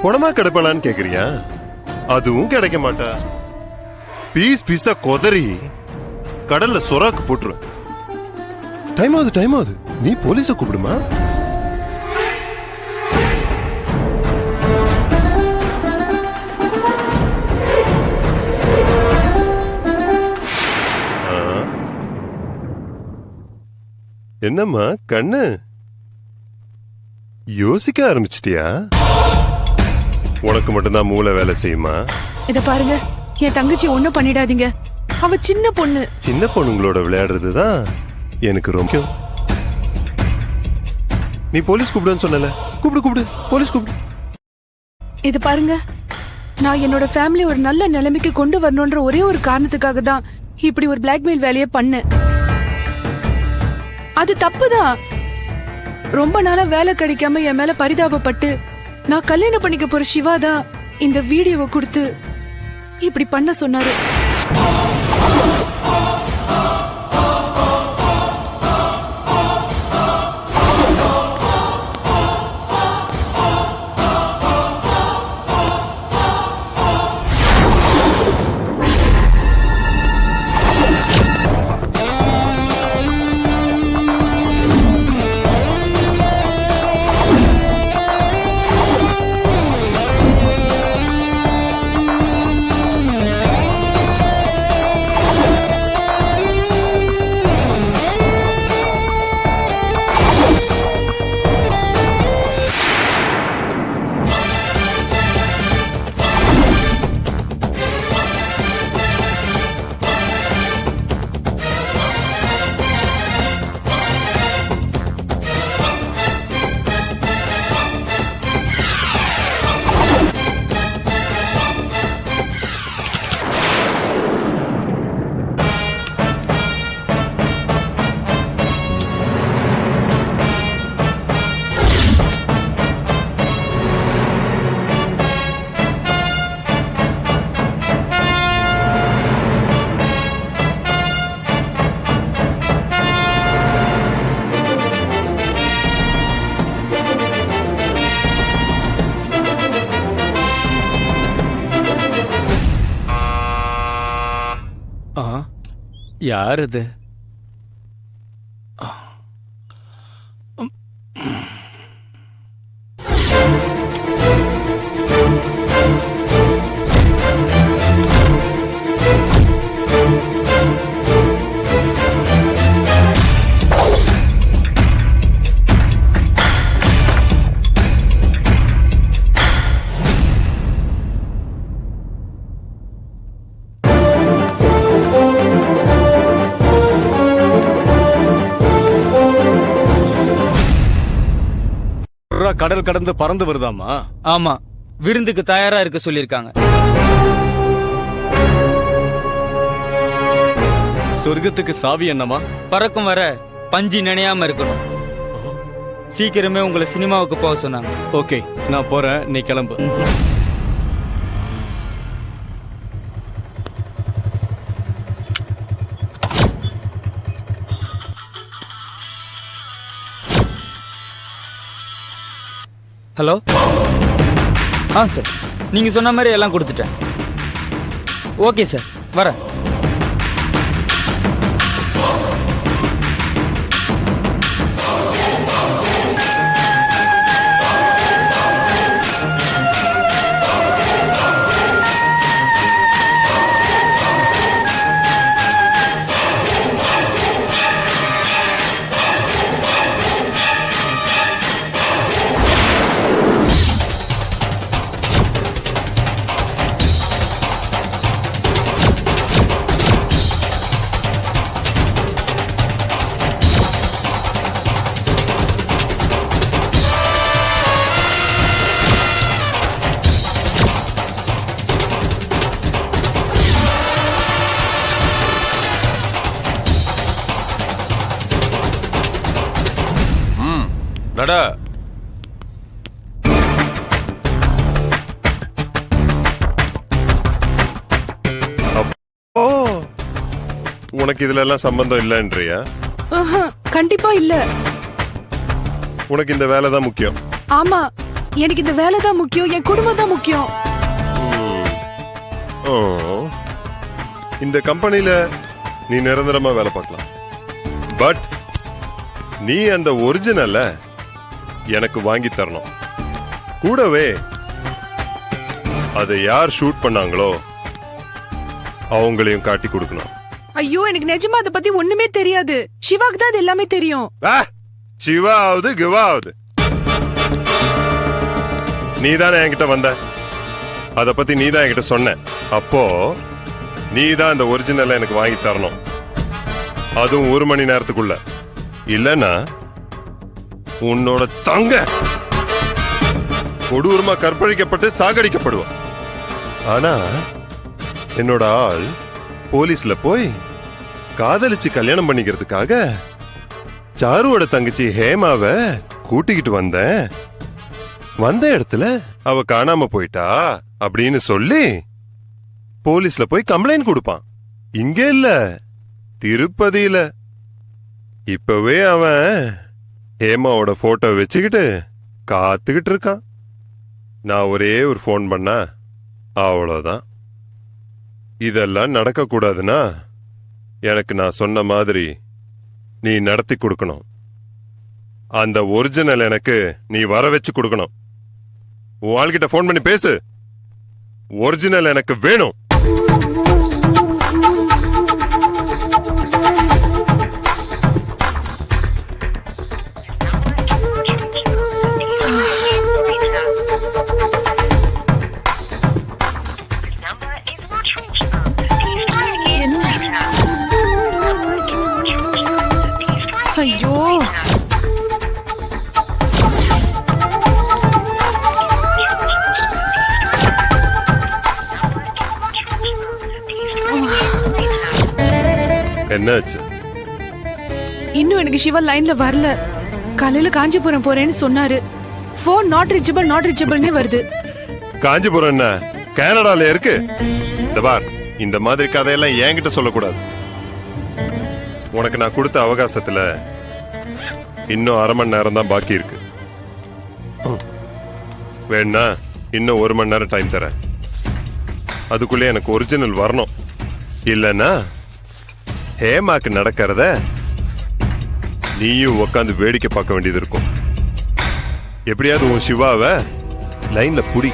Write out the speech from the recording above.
குணமா கிடப்பலான்னு கேக்குறியா? அதுவும் கிடைக்க மாட்டா. பீஸ் பீஸா கொதறி கடல்ல சொராக்கு போட்டுரு. டைம் ஆகுது. நீ போலீஸ கூப்பிடுமா? என்னம்மா கண்ணு யோசிக்க ஆரம்பிச்சிட்டியா? உனக்கு மட்டும்தான் மூளை வேலை செய்யுமா? இத பாருங்க, என் தங்கச்சி ஒண்ணும் பண்ணிடாதீங்க. அவ சின்ன பொண்ணு. சின்ன பொண்ணுங்களோட விளையாடுறதுதான் எனக்கு ரொம்ப. நீ போலீஸ் கூப்பிடுன்னு சொன்னல, கூப்பிடு போலீஸ் கூப்பிடு. இது பாருங்க, நான் என்னோட ஃபேமிலி ஒரு நல்ல நிலைமைக்கு கொண்டு வரணும்ன்ற ஒரே ஒரு காரணத்துக்காக தான் இப்படி ஒரு பிளாக்மெயில் வேலையை பண்ணேன். அது தப்புதான். ரொம்ப நாளா வேலை கிடைக்காம என் மேல பரிதாபப்பட்டு நான் கல்யாணம் பண்ணிக்க போற சிவா தான் இந்த வீடியோவை கொடுத்து இப்படி பண்ண சொன்னாரு. யார் இது? கடல் கடந்து பறந்து வருதாமா? ஆமா, விருந்துக்கு தயாரா இருக்க சொல்லிருக்காங்க. சொர்க்கத்துக்கு சாவி என்னமா? பறக்கும் வர பஞ்சு நினையாம இருக்கணும். சீக்கிரமே உங்களை சினிமாவுக்கு போக சொன்னாங்க. ஓகே, நான் போறேன், நீ கிளம்பு. ஹலோ. சார், நீங்க சொன்ன மாதிரி எல்லாம் கொடுத்துட்டேன். ஓகே சார், வரேன். நட. உனக்கு இதுல எல்லாம் சம்பந்தம் இல்லன்றியா? கண்டிப்பா இல்ல. உனக்கு இந்த வேலை தான் முக்கியம். ஆமா, எனக்கு இந்த வேலை தான் முக்கியம், என் குடும்பம் தான் முக்கியம். ஓ, இந்த கம்பெனில நீ நிரந்தரமா வேலை பார்க்கலாம். பட் நீ அந்த ஒரிஜினல எனக்கு வாங்கி தரணும். கூடவே அதை யார் ஷூட் பண்ணாங்களோ அவங்களையும் காட்டி கொடுக்கணும். ஐயோ, எனக்கு நிஜமா அதை பத்தி ஒண்ணுமே தெரியாது. சிவாக்கு தான் அது எல்லாமே தெரியும். சிவா ஆகுது கிவா ஆகுது. நீ தானே என்கிட்ட வந்த, அத பத்தி நீ தான் என்கிட்ட சொன்ன. அப்போ நீ தான் அந்த ஒரிஜினலை எனக்கு வாங்கி தரணும், அதுவும் 1 மணி நேரத்துக்குள்ள. இல்லனா உன்னோட தங்க கொடூரமா கற்பழிக்கப்பட்டு சாகடிக்கப்படுவான். ஆனா என்னோட ஆள் போலீஸ்ல போய் காதலிச்சு கல்யாணம் பண்ணிக்கிறதுக்காக சாருவோட தங்கச்சி ஹேமாவை கூட்டிக்கிட்டு வந்த இடத்துல அவ காணாம போயிட்டா அப்படின்னு சொல்லி போலீஸ்ல போய் கம்ப்ளைண்ட் கொடுப்பான். இங்க இல்ல, திருப்பதியில. இப்பவே அவன் ஹேமாவோட போட்டோ வச்சுக்கிட்டு காத்துக்கிட்டு இருக்கான். நான் ஒரே ஒரு ஃபோன் பண்ணா அவ்வளவுதான். இதெல்லாம் நடக்க கூடாதுன்னா எனக்கு நான் சொன்ன மாதிரி நீ நடத்தி கொடுக்கணும். அந்த ஒரிஜினல் எனக்கு நீ வர வச்சு கொடுக்கணும். உன் ஆள்கிட்ட ஃபோன் பண்ணி பேசு. ஒரிஜினல் எனக்கு வேணும். ஐயோ, என்னாச்சு? இன்னும் எனக்கு சிவா லைன்ல வரல. காலையில காஞ்சிபுரம் போறேன்னு சொன்னாரு. போன் நாட் ரீச்சபிள்னே வருது. காஞ்சிபுரம் என்ன கனடால இருக்கு? இந்த பார், இந்த மாதிரி கதையெல்லாம் என்கிட்ட சொல்லக்கூடாது. உனக்கு நான் கொடுத்த அவகாசத்துல இன்னும் 1/2 மணி நேரம் தான் பாக்கி இருக்கு. வேணா இன்னும் 1 மணி நேரம் டைம் தரேன். அதுக்குள்ளே எனக்கு ஒரிஜினல் வரணும். இல்லனா ஹேமாக்கு நடக்கிறத நீயும் உட்காந்து வேடிக்கை பார்க்க வேண்டியது இருக்கும். எப்படியாவது உன் சிவாவை லைன்ல புடி.